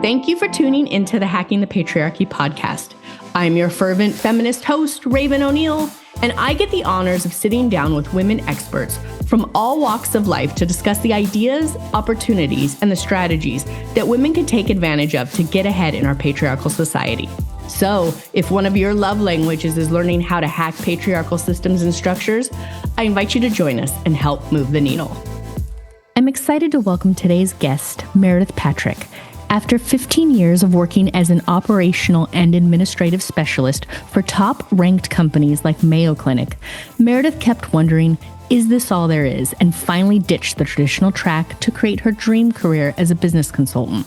Thank you for tuning into the Hacking the Patriarchy podcast. I'm your fervent feminist host, Raven O'Neill, and I get the honors of sitting down with women experts from all walks of life to discuss the ideas, opportunities, and the strategies that women can take advantage of to get ahead in our patriarchal society. So, if one of your love languages is learning how to hack patriarchal systems and structures, I invite you to join us and help move the needle. I'm excited to welcome today's guest, Meredith Patrick. After 15 years of working as an operational and administrative specialist for top-ranked companies like Mayo Clinic, Meredith kept wondering, is this all there is? And finally ditched the traditional track to create her dream career as a business consultant.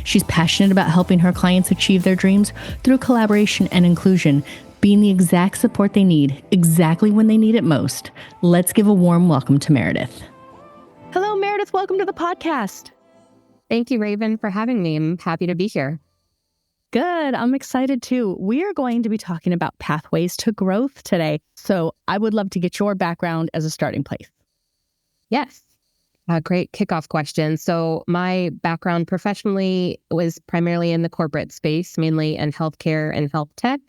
She's passionate about helping her clients achieve their dreams through collaboration and inclusion, being the exact support they need, exactly when they need it most. Let's give a warm welcome to Meredith. Hello, Meredith. Welcome to the podcast. Thank you, Raven, for having me. I'm happy to be here. Good. I'm excited too. We are going to be talking about pathways to growth today. So I would love to get your background as a starting place. Yes. A great kickoff question. So my background professionally was primarily in the corporate space, mainly in healthcare and health tech.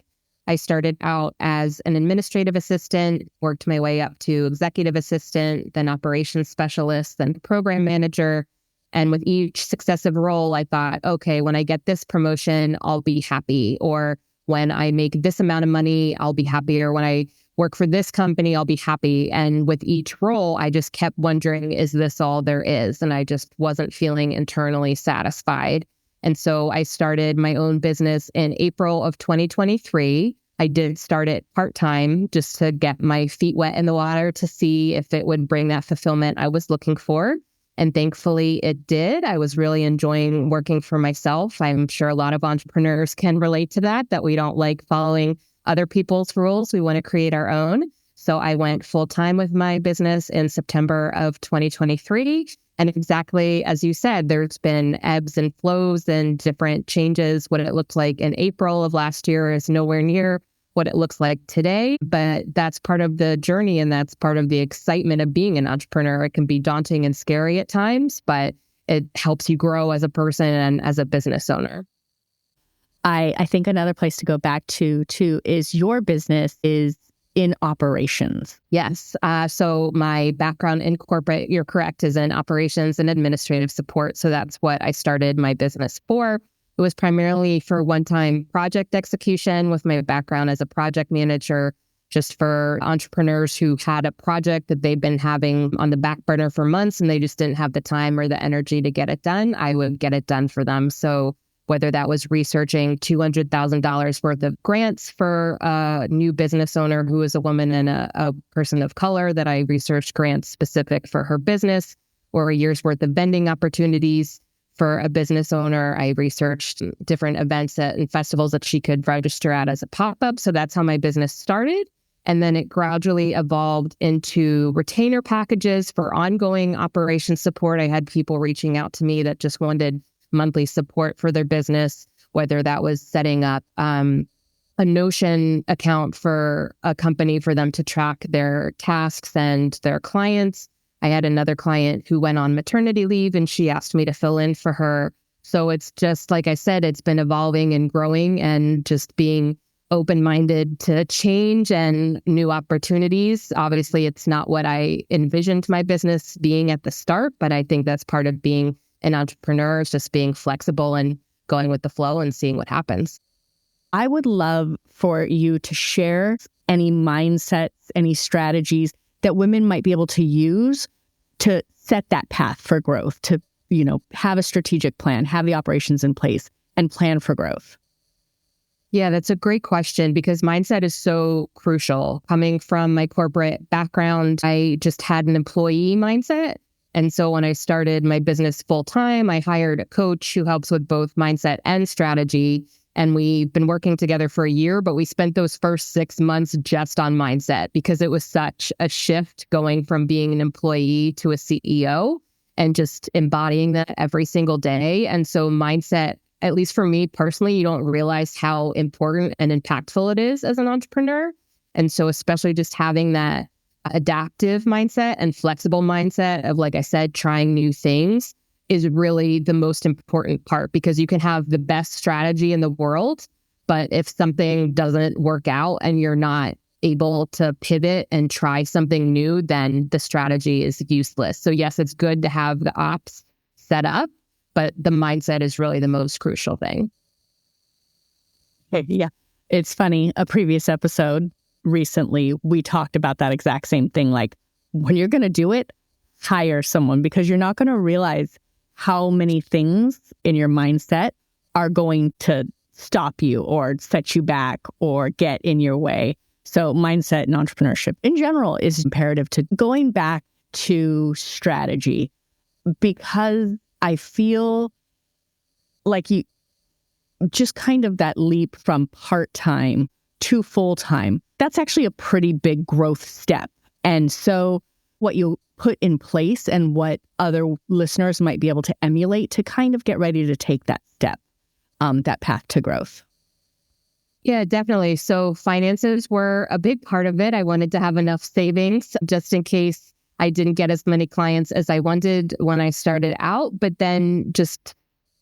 I started out as an administrative assistant, worked my way up to executive assistant, then operations specialist, then program manager. And with each successive role, I thought, okay, when I get this promotion, I'll be happy. Or when I make this amount of money, I'll be happy. Or when I work for this company, I'll be happy. And with each role, I just kept wondering, is this all there is? And I just wasn't feeling internally satisfied. And so I started my own business in April of 2023. I did start it part-time just to get my feet wet in the water to see if it would bring that fulfillment I was looking for. And thankfully it did. I was really enjoying working for myself. I'm sure a lot of entrepreneurs can relate to that we don't like following other people's rules. We want to create our own. So I went full-time with my business in September of 2023. And exactly as you said, there's been ebbs and flows and different changes. What it looked like in April of last year is nowhere near what it looks like today, but that's part of the journey and that's part of the excitement of being an entrepreneur. It can be daunting and scary at times, but it helps you grow as a person and as a business owner. I think another place to go back to too is your business is in operations. Yes. So my background in corporate, you're correct, is in operations and administrative support. So that's what I started my business for. It was primarily for one-time project execution with my background as a project manager, just for entrepreneurs who had a project that they've been having on the back burner for months and they just didn't have the time or the energy to get it done. I would get it done for them. So whether that was researching $200,000 worth of grants for a new business owner who is a woman and a person of color that I researched grants specific for her business, or a year's worth of vending opportunities for a business owner. I researched different events and festivals that she could register at as a pop-up. So that's how my business started. And then it gradually evolved into retainer packages for ongoing operation support. I had people reaching out to me that just wanted monthly support for their business, whether that was setting up a Notion account for a company for them to track their tasks and their clients. I had another client who went on maternity leave and she asked me to fill in for her. So it's just, like I said, it's been evolving and growing and just being open-minded to change and new opportunities. Obviously, it's not what I envisioned my business being at the start, but I think that's part of being an entrepreneur, is just being flexible and going with the flow and seeing what happens. I would love for you to share any mindsets, any strategies that women might be able to use to set that path for growth, to, have a strategic plan, have the operations in place and plan for growth. Yeah, that's a great question because mindset is so crucial. Coming from my corporate background, I just had an employee mindset. And so when I started my business full time, I hired a coach who helps with both mindset and strategy. And we've been working together for a year, but we spent those first 6 months just on mindset because it was such a shift going from being an employee to a CEO and just embodying that every single day. And so mindset, at least for me personally, you don't realize how important and impactful it is as an entrepreneur. And so especially just having that adaptive mindset and flexible mindset of, like I said, trying new things is really the most important part, because you can have the best strategy in the world, but if something doesn't work out and you're not able to pivot and try something new, then the strategy is useless. So yes, it's good to have the ops set up, but the mindset is really the most crucial thing. Yeah. It's funny. A previous episode recently, we talked about that exact same thing. Like, when you're going to do it, hire someone, because you're not going to realize how many things in your mindset are going to stop you or set you back or get in your way. So mindset and entrepreneurship in general is imperative to going back to strategy, because I feel like you just kind of that leap from part-time to full-time, that's actually a pretty big growth step. And so what you put in place and what other listeners might be able to emulate to kind of get ready to take that step, that path to growth. Yeah, definitely. So finances were a big part of it. I wanted to have enough savings just in case I didn't get as many clients as I wanted when I started out. But then just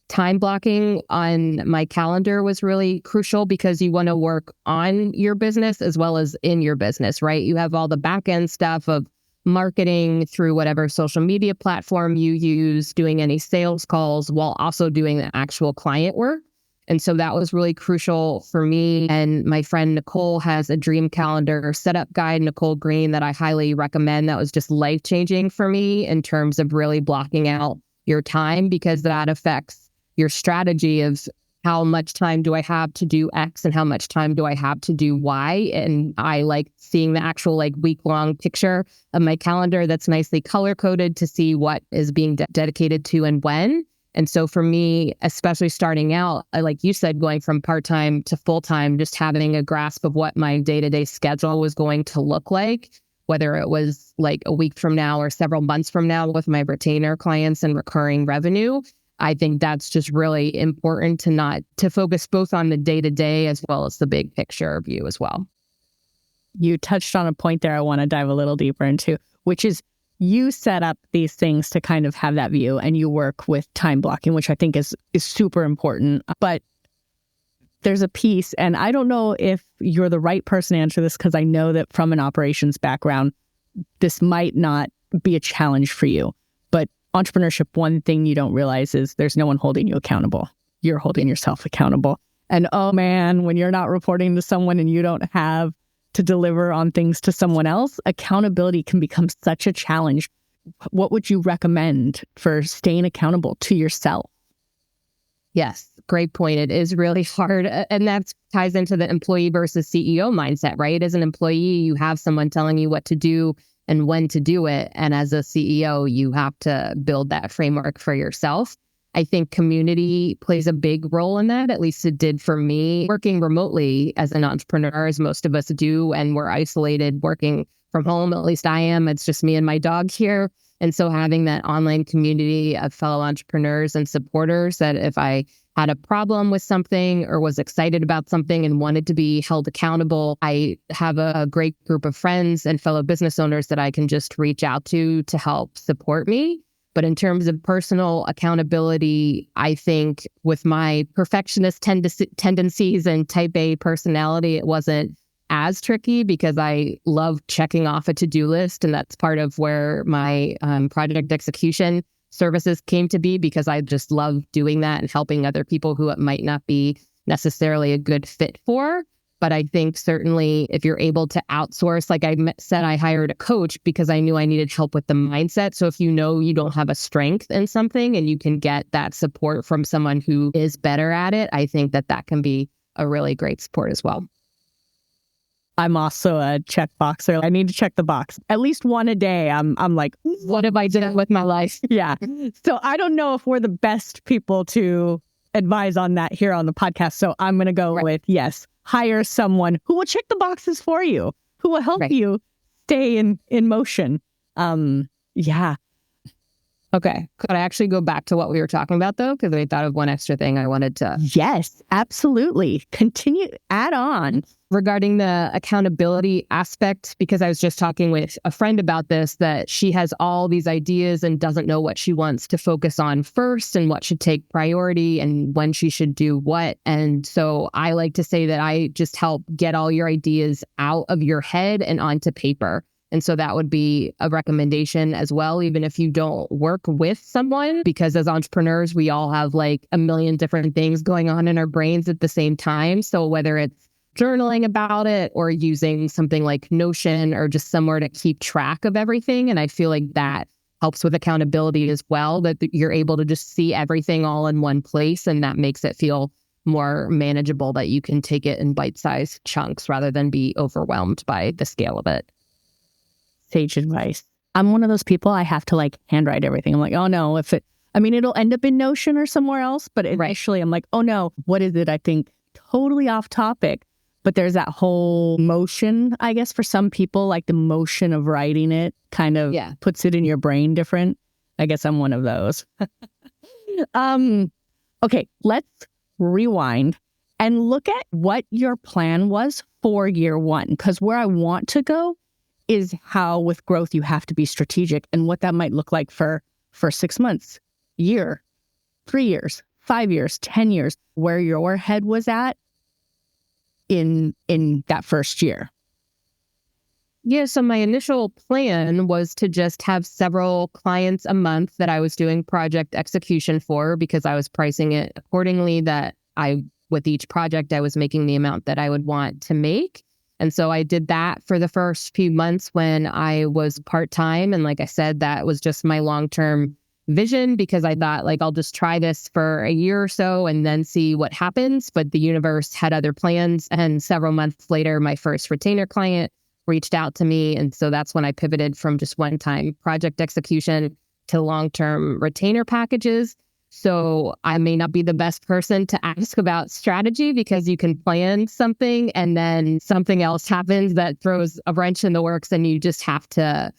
time blocking on my calendar was really crucial, because you want to work on your business as well as in your business, right? You have all the back end stuff of marketing through whatever social media platform you use, doing any sales calls while also doing the actual client work. And so that was really crucial for me. And my friend Nicole has a dream calendar setup guide, Nicole Green, that I highly recommend. That was just life-changing for me in terms of really blocking out your time, because that affects your strategy of how much time do I have to do X and how much time do I have to do Y. And I like seeing the actual week-long picture of my calendar that's nicely color-coded to see what is being dedicated to and when. And so for me, especially starting out, like you said, going from part-time to full-time, just having a grasp of what my day-to-day schedule was going to look like, whether it was like a week from now or several months from now with my retainer clients and recurring revenue. I think that's just really important to focus both on the day-to-day as well as the big picture view as well. You touched on a point there I want to dive a little deeper into, which is you set up these things to kind of have that view, and you work with time blocking, which I think is super important. But there's a piece, and I don't know if you're the right person to answer this, because I know that from an operations background, this might not be a challenge for you. But entrepreneurship, one thing you don't realize is there's no one holding you accountable. You're holding yourself accountable. And oh man, when you're not reporting to someone and you don't have to deliver on things to someone else, accountability can become such a challenge. What would you recommend for staying accountable to yourself? Yes, great point. It is really hard. And that ties into the employee versus CEO mindset, right? As an employee, you have someone telling you what to do and when to do it. And as a CEO, you have to build that framework for yourself. I think community plays a big role in that. At least it did for me. Working remotely as an entrepreneur, as most of us do, and we're isolated working from home, at least I am. It's just me and my dog here. And so having that online community of fellow entrepreneurs and supporters, that if I had a problem with something or was excited about something and wanted to be held accountable, I have a great group of friends and fellow business owners that I can just reach out to help support me. But in terms of personal accountability, I think with my perfectionist tendencies and type A personality, it wasn't as tricky, because I love checking off a to-do list. And that's part of where my project execution services came to be, because I just love doing that and helping other people who it might not be necessarily a good fit for. But I think certainly if you're able to outsource, like I said, I hired a coach because I knew I needed help with the mindset. So if you know you don't have a strength in something and you can get that support from someone who is better at it, I think that can be a really great support as well. I'm also a checkboxer. I need to check the box at least one a day. I'm like, what have I done with my life? Yeah. So I don't know if we're the best people to advise on that here on the podcast. So I'm going to go with yes. Hire someone who will check the boxes for you, who will help you stay in motion. Yeah. Okay. Could I actually go back to what we were talking about though? Because I thought of one extra thing I wanted to. Yes, absolutely. Continue, add on. Regarding the accountability aspect, because I was just talking with a friend about this, that she has all these ideas and doesn't know what she wants to focus on first and what should take priority and when she should do what. And so I like to say that I just help get all your ideas out of your head and onto paper. And so that would be a recommendation as well, even if you don't work with someone, because as entrepreneurs, we all have like a million different things going on in our brains at the same time. So whether it's journaling about it or using something like Notion or just somewhere to keep track of everything. And I feel like that helps with accountability as well, that you're able to just see everything all in one place. And that makes it feel more manageable, that you can take it in bite-sized chunks rather than be overwhelmed by the scale of it. Sage advice. I'm one of those people, I have to like handwrite everything. I'm like, oh no, it'll end up in Notion or somewhere else. But initially I'm like, oh no, what is it? I think totally off topic. But there's that whole motion, I guess, for some people, like the motion of writing it kind of puts it in your brain different. I guess I'm one of those. Okay, let's rewind and look at what your plan was for year one. Because where I want to go is how with growth you have to be strategic and what that might look like for 6 months, year, 3 years, 5 years, 10 years, where your head was at in that first year. Yeah, so my initial plan was to just have several clients a month that I was doing project execution for, because I was pricing it accordingly, that with each project, I was making the amount that I would want to make. And so I did that for the first few months when I was part-time. And like I said, that was just my long-term vision, because I thought like, I'll just try this for a year or so and then see what happens. But the universe had other plans. And several months later, my first retainer client reached out to me. And so that's when I pivoted from just one-time project execution to long-term retainer packages. So I may not be the best person to ask about strategy, because you can plan something and then something else happens that throws a wrench in the works and you just have to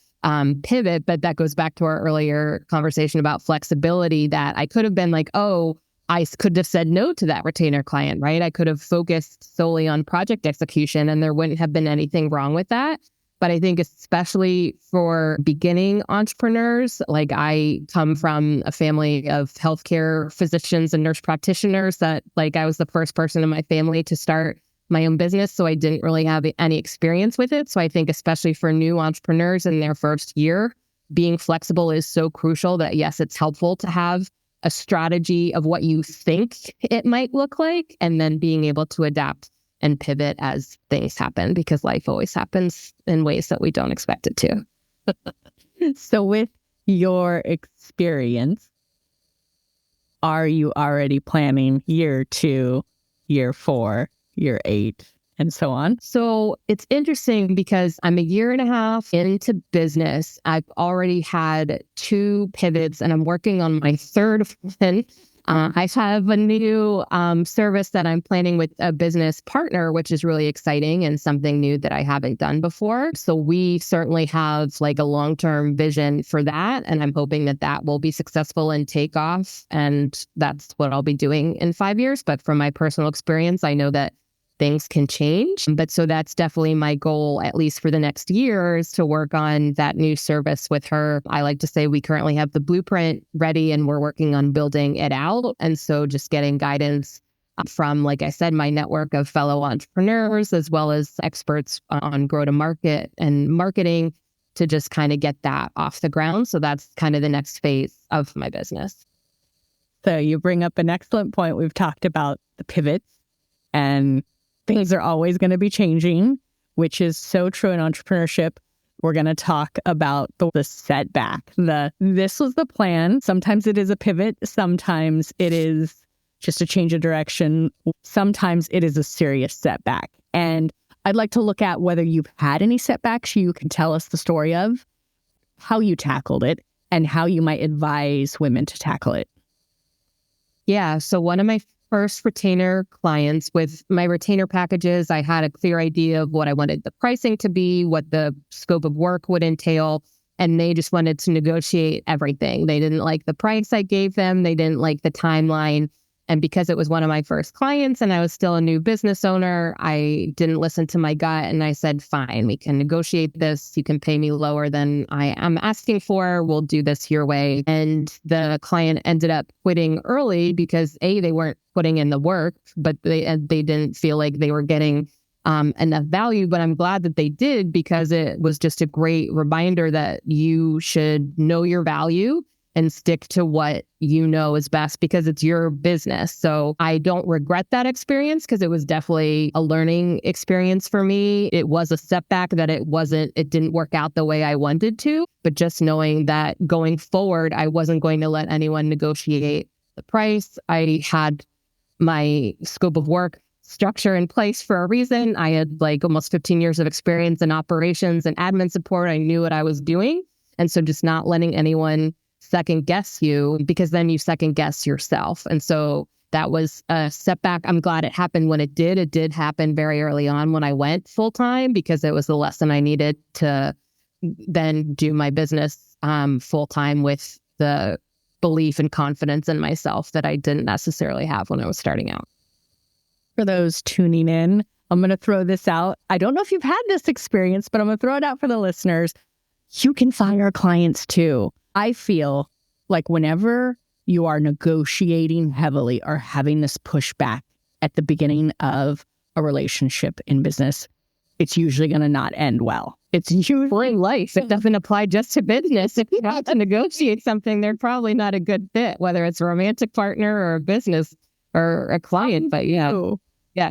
pivot. But that goes back to our earlier conversation about flexibility, that I could have been like, oh, I could have said no to that retainer client, right? I could have focused solely on project execution and there wouldn't have been anything wrong with that. But I think especially for beginning entrepreneurs, like I come from a family of healthcare physicians and nurse practitioners, that like I was the first person in my family to start my own business. So I didn't really have any experience with it. So I think especially for new entrepreneurs in their first year, being flexible is so crucial, that yes, it's helpful to have a strategy of what you think it might look like, and then being able to adapt and pivot as things happen, because life always happens in ways that we don't expect it to. So with your experience, are you already planning year 2, year 4, year 8, and so on? So it's interesting because I'm a year and a half into business. I've already had 2 pivots and I'm working on my third one. I have a new service that I'm planning with a business partner, which is really exciting and something new that I haven't done before. So we certainly have like a long-term vision for that. And I'm hoping that that will be successful and take off. And that's what I'll be doing in 5 years. But from my personal experience, I know that things can change. But so that's definitely my goal, at least for the next year, is to work on that new service with her. I like to say we currently have the blueprint ready and we're working on building it out. And so just getting guidance from, like I said, my network of fellow entrepreneurs, as well as experts on go-to-market and marketing, to just kind of get that off the ground. So that's kind of the next phase of my business. So you bring up an excellent point. We've talked about the pivots, and things are always going to be changing, which is so true in entrepreneurship. We're going to talk about the setback. This was the plan. Sometimes it is a pivot. Sometimes it is just a change of direction. Sometimes it is a serious setback. And I'd like to look at whether you've had any setbacks you can tell us the story of, how you tackled it, and how you might advise women to tackle it. Yeah. So one of my first retainer clients, with my retainer packages, I had a clear idea of what I wanted the pricing to be, what the scope of work would entail. and they just wanted to negotiate everything. They didn't like the price I gave them. They didn't like the timeline. And because it was one of my first clients and I was still a new business owner, I didn't listen to my gut. And I said, fine, we can negotiate this. You can pay me lower than I am asking for. We'll do this your way. And the client ended up quitting early because they weren't putting in the work, but they didn't feel like they were getting enough value. But I'm glad that they did, because it was just a great reminder that you should know your value and stick to what you know is best, because it's your business. So I don't regret that experience, because it was definitely a learning experience for me. It was a setback that it didn't work out the way I wanted to, but just knowing that going forward, I wasn't going to let anyone negotiate the price. I had my scope of work structure in place for a reason. I had like almost 15 years of experience in operations and admin support. I knew what I was doing. And so just not letting anyone second guess you, because then you second guess yourself. And so that was a setback. I'm glad it happened when it did. It did happen very early on when I went full time, because it was the lesson I needed to then do my business full time with the belief and confidence in myself that I didn't necessarily have when I was starting out. For those tuning in, I'm going to throw this out. I don't know if you've had this experience, but I'm going to throw it out for the listeners. You can fire clients too. I feel like whenever you are negotiating heavily or having this pushback at the beginning of a relationship in business, it's usually going to not end well. It's usually in life. It doesn't apply just to business. If you have to negotiate something, they're probably not a good fit, whether it's a romantic partner or a business or a client. But yeah.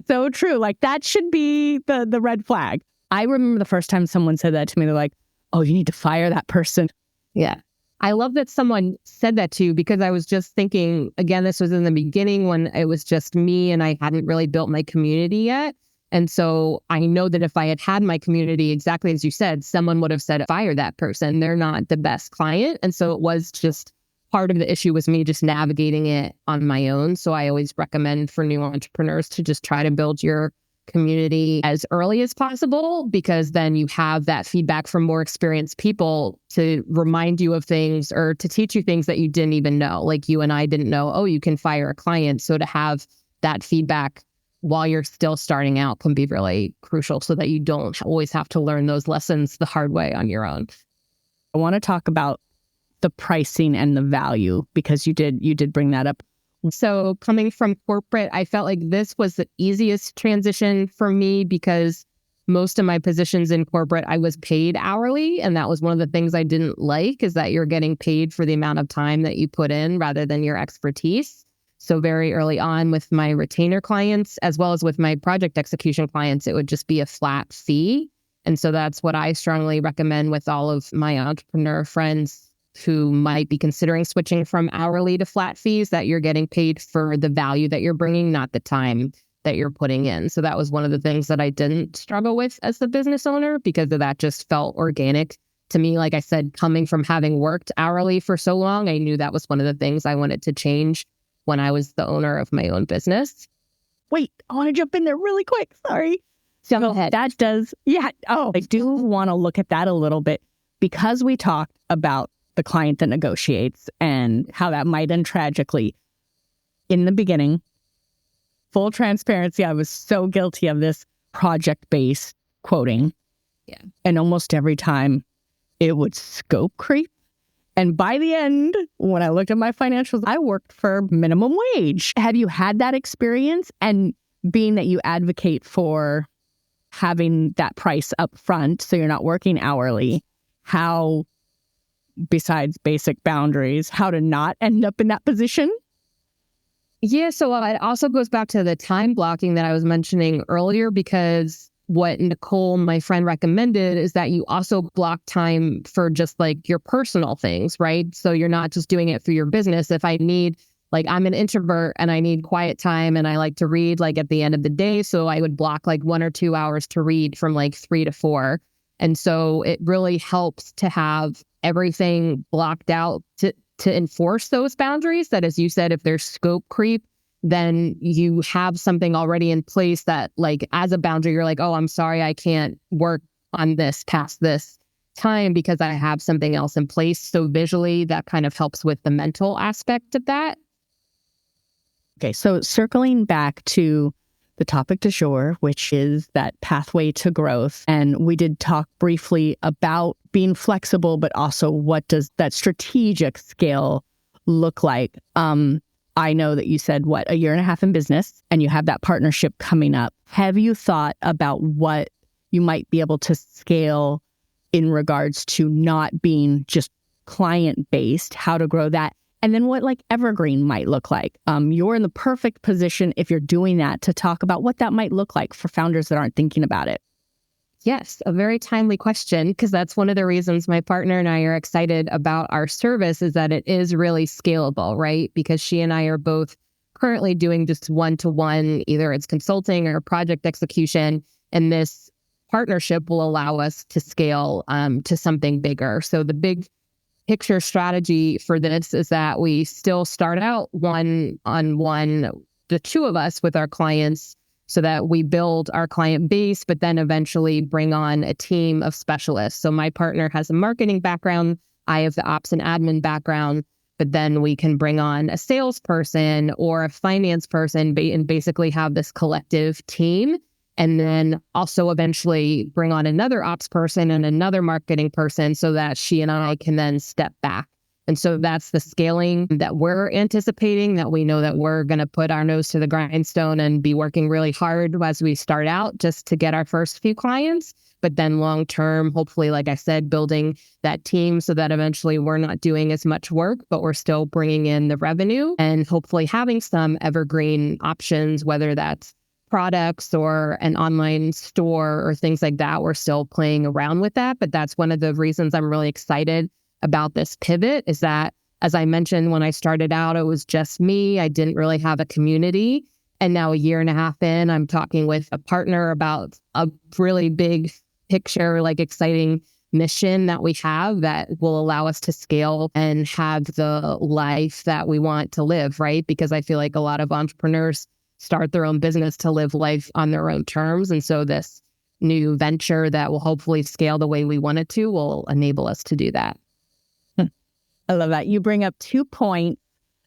So true. Like that should be the red flag. I remember the first time someone said that to me, they're like, oh, you need to fire that person. Yeah. I love that someone said that to you, because I was just thinking, again, this was in the beginning when it was just me and I hadn't really built my community yet. And so I know that if I had had my community, exactly as you said, someone would have said, fire that person. They're not the best client. And so it was just part of the issue was me just navigating it on my own. So I always recommend for new entrepreneurs to just try to build your community as early as possible, because then you have that feedback from more experienced people to remind you of things or to teach you things that you didn't even know. Like you and I didn't know, oh, you can fire a client. So to have that feedback while you're still starting out can be really crucial, so that you don't always have to learn those lessons the hard way on your own. I want to talk about the pricing and the value, because you did bring that up. So coming from corporate, I felt like this was the easiest transition for me, because most of my positions in corporate, I was paid hourly. And that was one of the things I didn't like, is that you're getting paid for the amount of time that you put in rather than your expertise. So very early on with my retainer clients, as well as with my project execution clients, it would just be a flat fee. And so that's what I strongly recommend with all of my entrepreneur friends who might be considering switching from hourly to flat fees, that you're getting paid for the value that you're bringing, not the time that you're putting in. So that was one of the things that I didn't struggle with as the business owner, because of that just felt organic to me. Like I said, coming from having worked hourly for so long, I knew that was one of the things I wanted to change when I was the owner of my own business. Wait, I want to jump in there really quick. Sorry. Go ahead. That does. Yeah. Oh, I do want to look at that a little bit, because we talked about the client that negotiates and how that might end tragically. In the beginning, full transparency, I was so guilty of this project-based quoting. Yeah. And almost every time it would scope creep. And by the end, when I looked at my financials, I worked for minimum wage. Have you had that experience? And being that you advocate for having that price up front, so you're not working hourly, how, besides basic boundaries, how to not end up in that position? Yeah, so it also goes back to the time blocking that I was mentioning earlier, because what Nicole, my friend, recommended is that you also block time for just like your personal things, right? So you're not just doing it for your business. If I need, like, I'm an introvert and I need quiet time and I like to read like at the end of the day. So I would block like 1 or 2 hours to read from like 3 to 4. And so it really helps to have everything blocked out to enforce those boundaries. That, as you said, if there's scope creep, then you have something already in place that, like, as a boundary, you're like, oh, I'm sorry, I can't work on this past this. time because I have something else in place. So visually, that kind of helps with the mental aspect of that. Okay, so circling back to the topic du jour, which is that pathway to growth. And we did talk briefly about being flexible, but also what does that strategic scale look like? I know that you said, a year and a half in business, and you have that partnership coming up. Have you thought about what you might be able to scale in regards to not being just client-based, how to grow that? And then what evergreen might look like. You're in the perfect position if you're doing that to talk about what that might look like for founders that aren't thinking about it. Yes, a very timely question, because that's one of the reasons my partner and I are excited about our service is that it is really scalable, right? Because she and I are both currently doing just one-to-one, either it's consulting or project execution. And this partnership will allow us to scale to something bigger. So the big picture strategy for this is that we still start out one-on-one, the two of us with our clients, so that we build our client base, but then eventually bring on a team of specialists. So my partner has a marketing background, I have the ops and admin background, but then we can bring on a salesperson or a finance person and basically have this collective team. And then also eventually bring on another ops person and another marketing person so that she and I can then step back. And so that's the scaling that we're anticipating, that we know that we're going to put our nose to the grindstone and be working really hard as we start out just to get our first few clients. But then long term, hopefully, like I said, building that team so that eventually we're not doing as much work, but we're still bringing in the revenue and hopefully having some evergreen options, whether that's products or an online store or things like that. We're still playing around with that. But that's one of the reasons I'm really excited about this pivot is that, as I mentioned, when I started out, it was just me. I didn't really have a community. And now a year and a half in, I'm talking with a partner about a really big picture, exciting mission that we have that will allow us to scale and have the life that we want to live, right? Because I feel like a lot of entrepreneurs start their own business to live life on their own terms. And so this new venture that will hopefully scale the way we want it to will enable us to do that. I love that. You bring up 2 points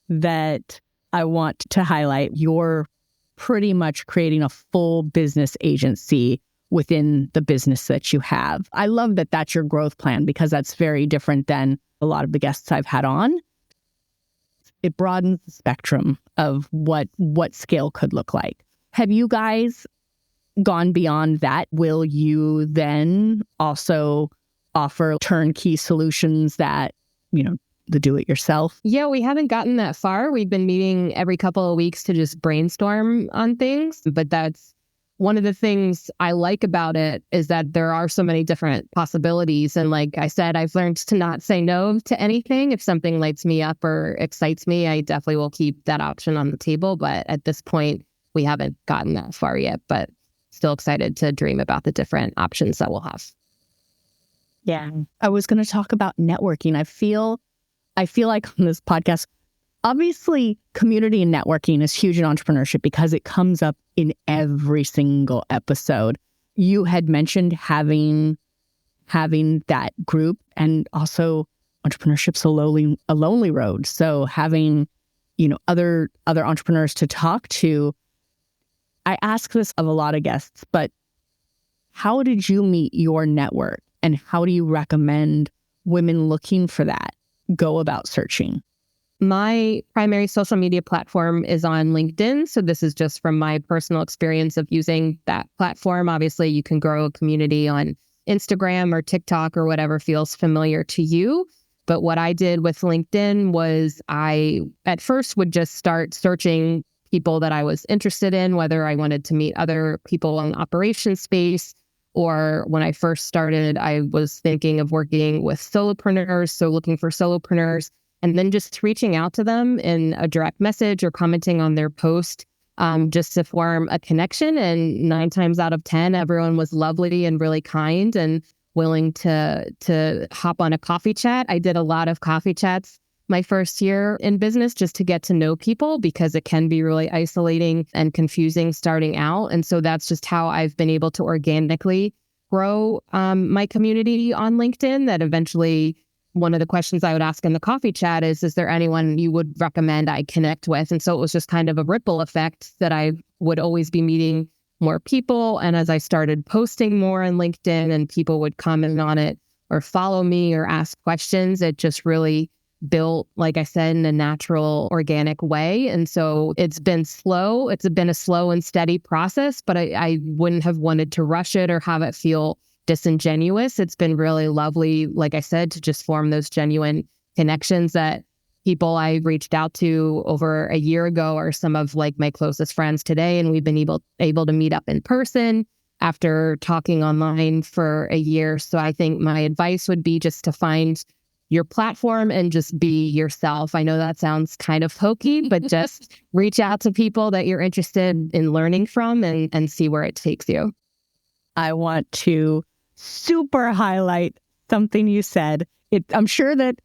that I want to highlight. You're pretty much creating a full business agency within the business that you have. I love that that's your growth plan because that's very different than a lot of the guests I've had on. It broadens the spectrum of what scale could look like. Have you guys gone beyond that? Will you then also offer turnkey solutions that, the do-it-yourself? Yeah, we haven't gotten that far. We've been meeting every couple of weeks to just brainstorm on things. But that's one of the things I like about it is that there are so many different possibilities. And like I said, I've learned to not say no to anything. If something lights me up or excites me, I definitely will keep that option on the table. But at this point, we haven't gotten that far yet, but still excited to dream about the different options that we'll have. Yeah. I was going to talk about networking. I feel like on this podcast, obviously, community and networking is huge in entrepreneurship because it comes up in every single episode. You had mentioned having that group, and also entrepreneurship's a lonely road. So having, other entrepreneurs to talk to. I ask this of a lot of guests, but how did you meet your network, and how do you recommend women looking for that go about searching? My primary social media platform is on LinkedIn. So this is just from my personal experience of using that platform. Obviously, you can grow a community on Instagram or TikTok or whatever feels familiar to you. But what I did with LinkedIn was I, at first, would just start searching people that I was interested in, whether I wanted to meet other people in the operations space, or when I first started, I was thinking of working with solopreneurs, so looking for solopreneurs, and then just reaching out to them in a direct message or commenting on their post just to form a connection. And 9 times out of 10, everyone was lovely and really kind and willing to hop on a coffee chat. I did a lot of coffee chats my first year in business just to get to know people because it can be really isolating and confusing starting out. And so that's just how I've been able to organically grow my community on LinkedIn. That eventually, one of the questions I would ask in the coffee chat is there anyone you would recommend I connect with? And so it was just kind of a ripple effect that I would always be meeting more people. And as I started posting more on LinkedIn and people would comment on it or follow me or ask questions, it just really built, like I said, in a natural, organic way. And so it's been slow. It's been a slow and steady process, but I wouldn't have wanted to rush it or have it feel disingenuous. It's been really lovely, like I said, to just form those genuine connections that people I reached out to over a year ago are some of like my closest friends today. And we've been able to meet up in person after talking online for a year. So I think my advice would be just to find your platform and just be yourself. I know that sounds kind of hokey, but just reach out to people that you're interested in learning from and see where it takes you. I want to super highlight something you said. I'm sure that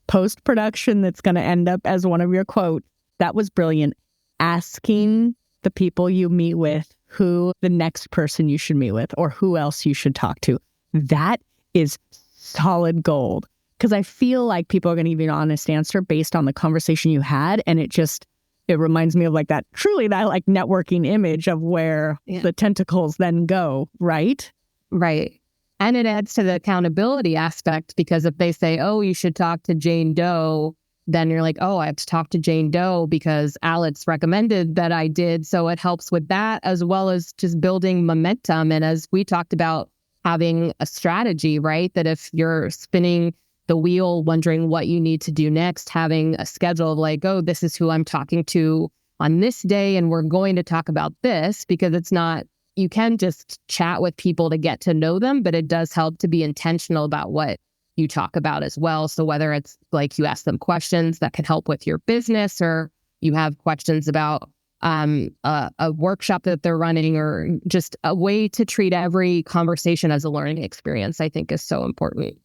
post-production that's going to end up as one of your quotes. That was brilliant. Asking the people you meet with who the next person you should meet with or who else you should talk to. That is solid gold. Because I feel like people are going to give you an honest answer based on the conversation you had. And it reminds me of like that like networking image of where the tentacles then go, right? Right. And it adds to the accountability aspect because if they say, oh, you should talk to Jane Doe, then you're like, oh, I have to talk to Jane Doe because Alex recommended that I did. So it helps with that as well as just building momentum. And as we talked about having a strategy, right? That if you're spinning the wheel, wondering what you need to do next, having a schedule of like, oh, this is who I'm talking to on this day. And we're going to talk about this because it's not, you can just chat with people to get to know them, but it does help to be intentional about what you talk about as well. So whether it's like you ask them questions that can help with your business or you have questions about a workshop that they're running or just a way to treat every conversation as a learning experience, I think is so important.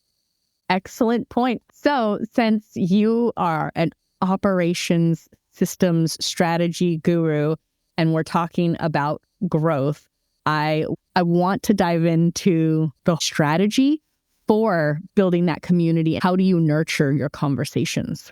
Excellent point. So since you are an operations systems strategy guru and we're talking about growth, I want to dive into the strategy for building that community. How do you nurture your conversations?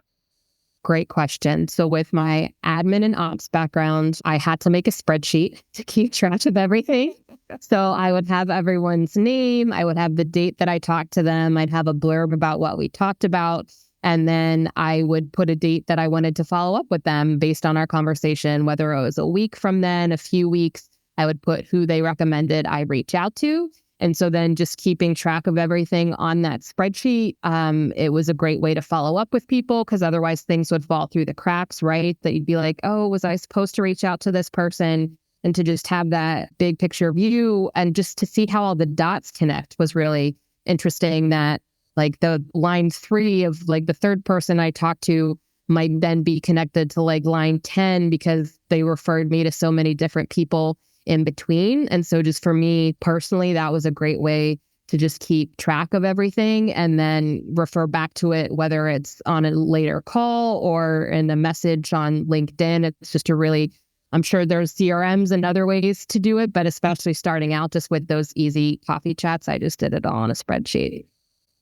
Great question. So with my admin and ops background, I had to make a spreadsheet to keep track of everything. So I would have everyone's name. I would have the date that I talked to them. I'd have a blurb about what we talked about. And then I would put a date that I wanted to follow up with them based on our conversation, whether it was a week from then, a few weeks. I would put who they recommended I reach out to. And so then just keeping track of everything on that spreadsheet, it was a great way to follow up with people because otherwise things would fall through the cracks, right? That you'd be like, oh, was I supposed to reach out to this person? And to just have that big picture view and just to see how all the dots connect was really interesting. That like the line 3 of like the third person I talked to might then be connected to like line 10 because they referred me to so many different people in between. And so just for me personally, that was a great way to just keep track of everything and then refer back to it, whether it's on a later call or in a message on LinkedIn. It's just a really, I'm sure there's CRMs and other ways to do it, but especially starting out just with those easy coffee chats, I just did it all on a spreadsheet.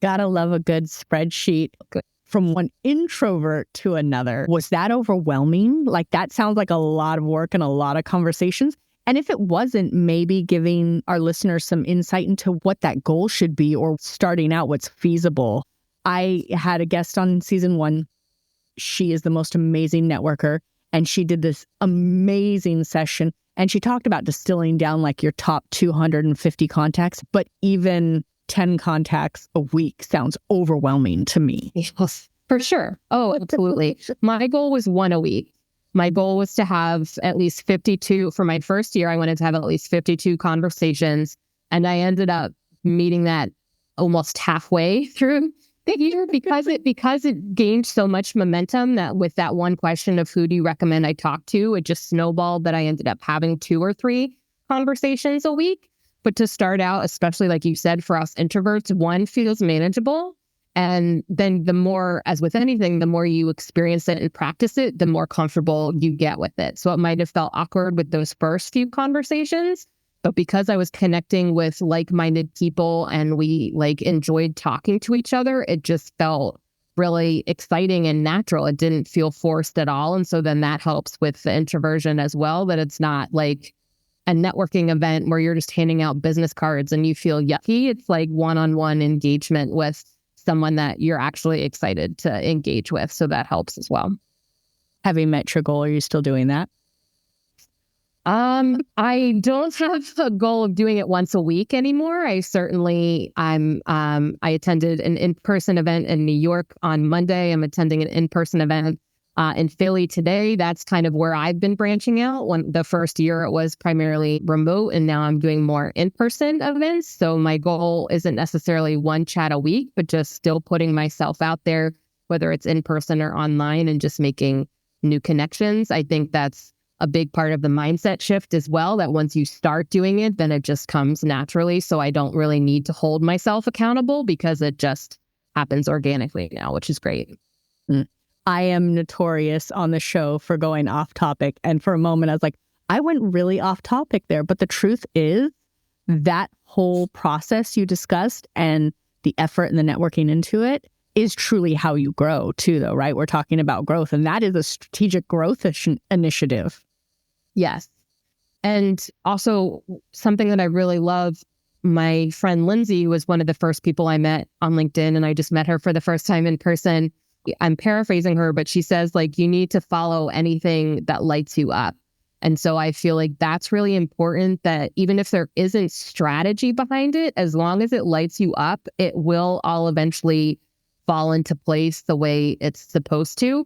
Gotta love a good spreadsheet. Good. From one introvert to another, was that overwhelming? Like that sounds like a lot of work and a lot of conversations. And if it wasn't, maybe giving our listeners some insight into what that goal should be or starting out what's feasible. I had a guest on season 1. She is the most amazing networker. And she did this amazing session. And she talked about distilling down like your top 250 contacts, but even 10 contacts a week sounds overwhelming to me. Yes, for sure. Oh, absolutely. My goal was 1 a week. My goal was to have at least 52. For my first year, I wanted to have at least 52 conversations. And I ended up meeting that almost halfway through the year because it gained so much momentum that with that one question of who do you recommend I talk to, it just snowballed that I ended up having 2 or 3 conversations a week. But to start out, especially like you said, for us introverts, 1 feels manageable. And then the more, as with anything, the more you experience it and practice it, the more comfortable you get with it. So it might have felt awkward with those first few conversations, But because I was connecting with like-minded people and we enjoyed talking to each other, it just felt really exciting and natural. It didn't feel forced at all. And so then that helps with the introversion as well, that it's not like a networking event where you're just handing out business cards and you feel yucky. It's like one-on-one engagement with someone that you're actually excited to engage with. So that helps as well. Having met your goal, are you still doing that? I don't have a goal of doing it once a week anymore. I attended an in-person event in New York on Monday. I'm attending an in-person event in Philly today. That's kind of where I've been branching out. When the first year it was primarily remote, and now I'm doing more in-person events. So my goal isn't necessarily one chat a week, but just still putting myself out there, whether it's in person or online, and just making new connections. I think that's a big part of the mindset shift as well, that once you start doing it, then it just comes naturally. So I don't really need to hold myself accountable because it just happens organically now, which is great. I am notorious on the show for going off topic. And for a moment, I was like, I went really off topic there. But the truth is that whole process you discussed and the effort and the networking into it is truly how you grow too, though, right? We're talking about growth, and that is a strategic growth initiative. Yes. And also something that I really love, my friend Lindsay was one of the first people I met on LinkedIn, and I just met her for the first time in person. I'm paraphrasing her, but she says, you need to follow anything that lights you up. And so I feel like that's really important, that even if there isn't strategy behind it, as long as it lights you up, it will all eventually fall into place the way it's supposed to.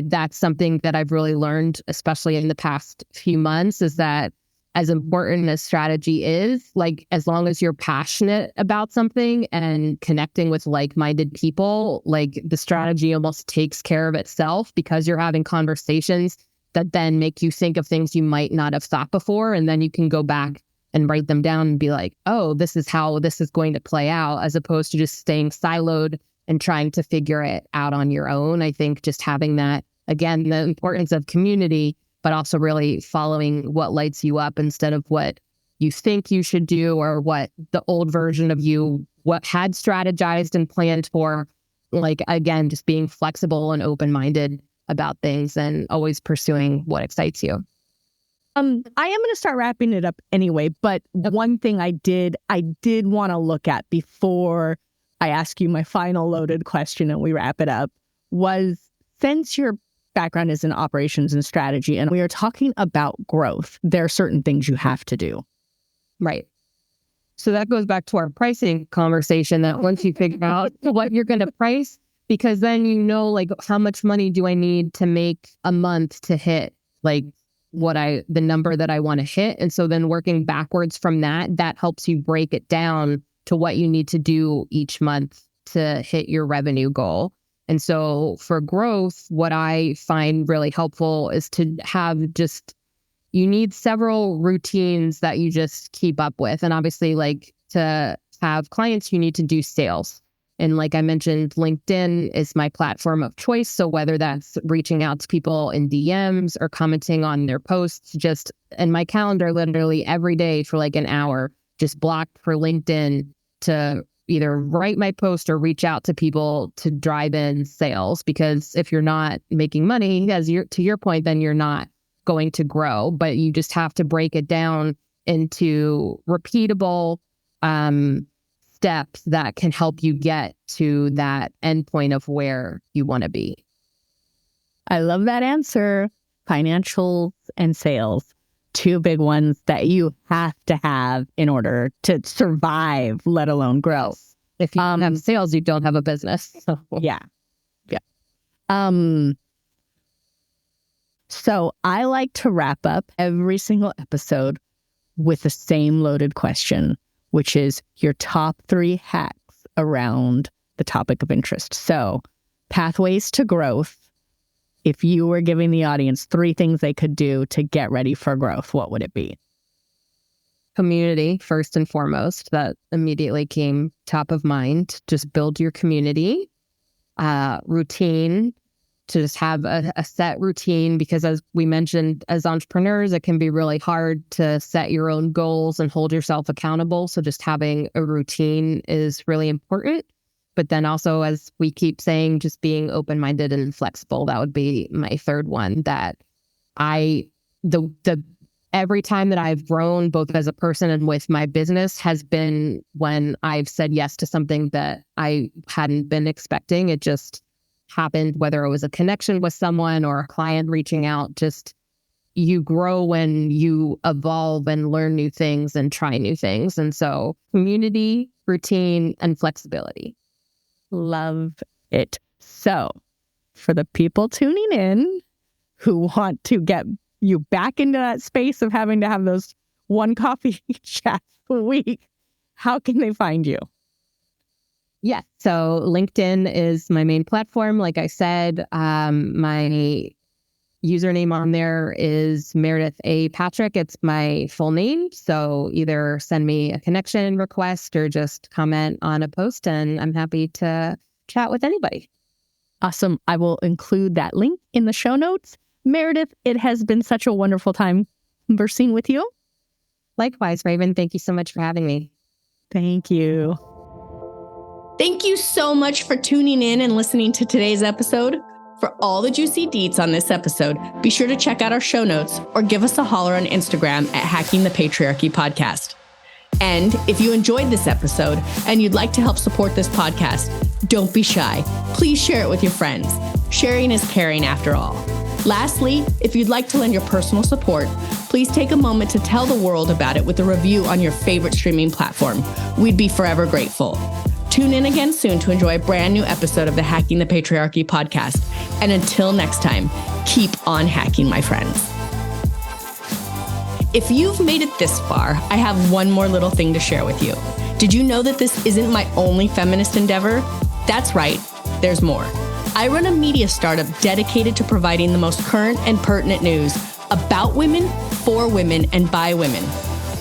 That's something that I've really learned, especially in the past few months, is that as important as strategy is, as long as you're passionate about something and connecting with like-minded people, the strategy almost takes care of itself, because you're having conversations that then make you think of things you might not have thought before. And then you can go back and write them down and be like, oh, this is how this is going to play out, as opposed to just staying siloed and trying to figure it out on your own. I think just having that, again, the importance of community, but also really following what lights you up instead of what you think you should do or what the old version of you, what had strategized and planned for. Again, just being flexible and open-minded about things and always pursuing what excites you. I am going to start wrapping it up anyway, but one thing I did want to look at before I ask you my final loaded question and we wrap it up was, since your background is in operations and strategy, and we are talking about growth, there are certain things you have to do. Right. So that goes back to our pricing conversation, that once you figure out what you're going to price, because then you know, how much money do I need to make a month to hit the number that I want to hit. And so then working backwards from that helps you break it down to what you need to do each month to hit your revenue goal. And so for growth, what I find really helpful is to have you need several routines that you just keep up with. And obviously, to have clients, you need to do sales. And like I mentioned, LinkedIn is my platform of choice. So whether that's reaching out to people in DMs or commenting on their posts, just in my calendar, literally every day for an hour, just blocked for LinkedIn to either write my post or reach out to people to drive in sales. Because if you're not making money, to your point, then you're not going to grow. But you just have to break it down into repeatable steps that can help you get to that endpoint of where you want to be. I love that answer. Financials and sales, two big ones that you have to have in order to survive, let alone grow. If you don't have sales, you don't have a business. So. Yeah. So I like to wrap up every single episode with the same loaded question, which is your top 3 hacks around the topic of interest. So pathways to growth. If you were giving the audience 3 things they could do to get ready for growth, what would it be? Community, first and foremost. That immediately came top of mind. Just build your community. Routine. to just have a set routine, because as we mentioned, as entrepreneurs, it can be really hard to set your own goals and hold yourself accountable. So just having a routine is really important. But then also, as we keep saying, just being open-minded and flexible. That would be my third one, that every time that I've grown, both as a person and with my business, has been when I've said yes to something that I hadn't been expecting. It just happened, whether it was a connection with someone or a client reaching out. Just, you grow when you evolve and learn new things and try new things. And so community, routine, and flexibility. Love it. So for the people tuning in who want to get you back into that space of having to have those one coffee chats a week, how can they find you? Yeah. So LinkedIn is my main platform. Like I said, my username on there is Meredith A. Patrick. It's my full name. So either send me a connection request or just comment on a post, and I'm happy to chat with anybody. Awesome. I will include that link in the show notes. Meredith, it has been such a wonderful time conversing with you. Likewise, Raven. Thank you so much for having me. Thank you. Thank you so much for tuning in and listening to today's episode. For all the juicy deets on this episode, be sure to check out our show notes or give us a holler on Instagram at Hacking the Patriarchy Podcast. And if you enjoyed this episode and you'd like to help support this podcast, don't be shy. Please share it with your friends. Sharing is caring after all. Lastly, if you'd like to lend your personal support, please take a moment to tell the world about it with a review on your favorite streaming platform. We'd be forever grateful. Tune in again soon to enjoy a brand new episode of the Hacking the Patriarchy podcast. And until next time, keep on hacking, my friends. If you've made it this far, I have one more little thing to share with you. Did you know that this isn't my only feminist endeavor? That's right, there's more. I run a media startup dedicated to providing the most current and pertinent news about women, for women, and by women.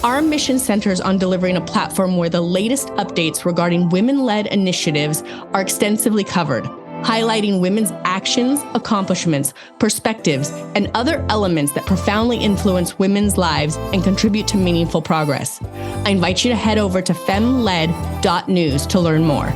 Our mission centers on delivering a platform where the latest updates regarding women-led initiatives are extensively covered, highlighting women's actions, accomplishments, perspectives, and other elements that profoundly influence women's lives and contribute to meaningful progress. I invite you to head over to femled.news to learn more.